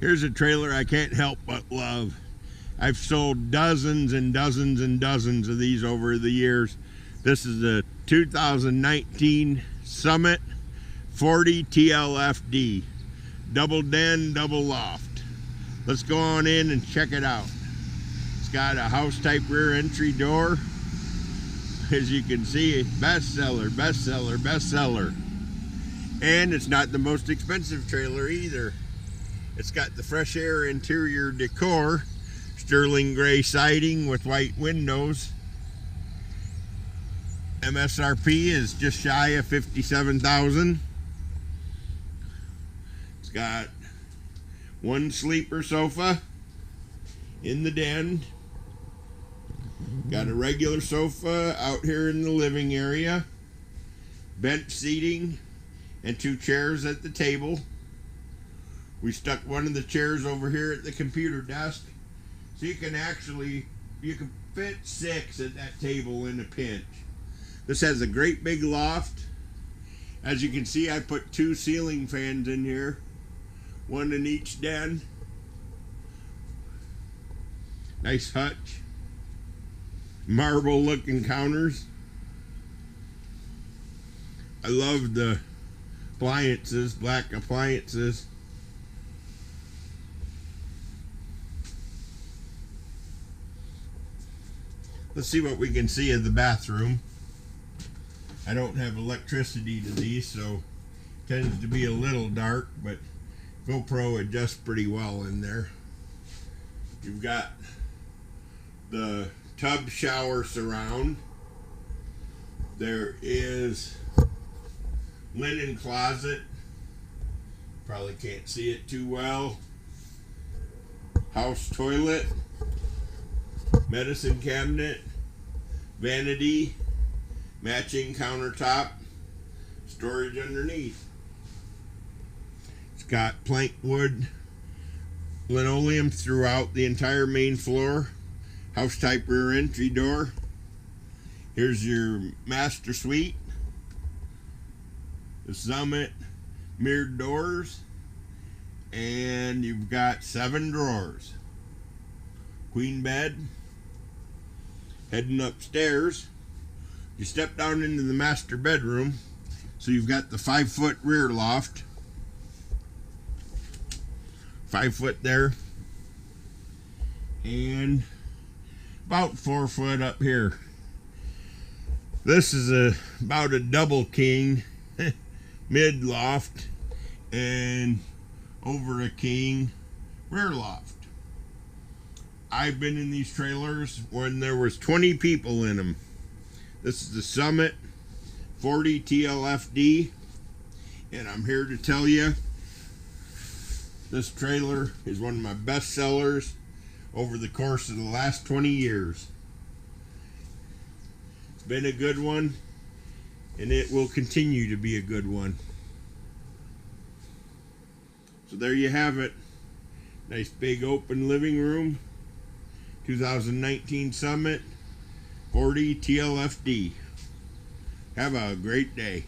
Here's a trailer I can't help but love. I've sold dozens and dozens and dozens of these over the years. This is the 2019 Summit 40 TLFD. Double den, double loft. Let's go on in and check it out. It's got a house type rear entry door. As you can see, bestseller, bestseller, bestseller. And it's not the most expensive trailer either. It's got the fresh air interior decor, sterling gray siding with white windows. MSRP is just shy of $57,000. It's got one sleeper sofa in the den. Got a regular sofa out here in the living area. Bench seating and two chairs at the table. We stuck one of the chairs over here at the computer desk, so you can fit 6 at that table in a pinch. This has a great big loft. As you can see, I put 2 ceiling fans in here, one in each den. Nice hutch. Marble looking counters. I love the appliances, black appliances. Let's see what we can see of the bathroom. I don't have electricity to these, so it tends to be a little dark, but GoPro adjusts pretty well in there. You've got the tub shower surround. There is linen closet. Probably can't see it too well. House toilet. Medicine cabinet, vanity, matching countertop, storage underneath. It's got plank wood linoleum throughout the entire main floor. House type rear entry door. Here's your master suite. The Summit mirrored doors. And you've got 7 drawers. Queen bed. Heading upstairs, you step down into the master bedroom, so you've got the 5-foot rear loft, 5 foot there, and about 4 foot up here. This is about a double king mid loft and over a king rear loft. I've been in these trailers when there was 20 people in them. This is the Summit 40 TLFD, and I'm here to tell you this trailer is one of my best sellers over the course of the last 20 years. It's been a good one, and it will continue to be a good one. So there you have it. Nice big open living room. 2019 Summit 40 TLFD. Have a great day.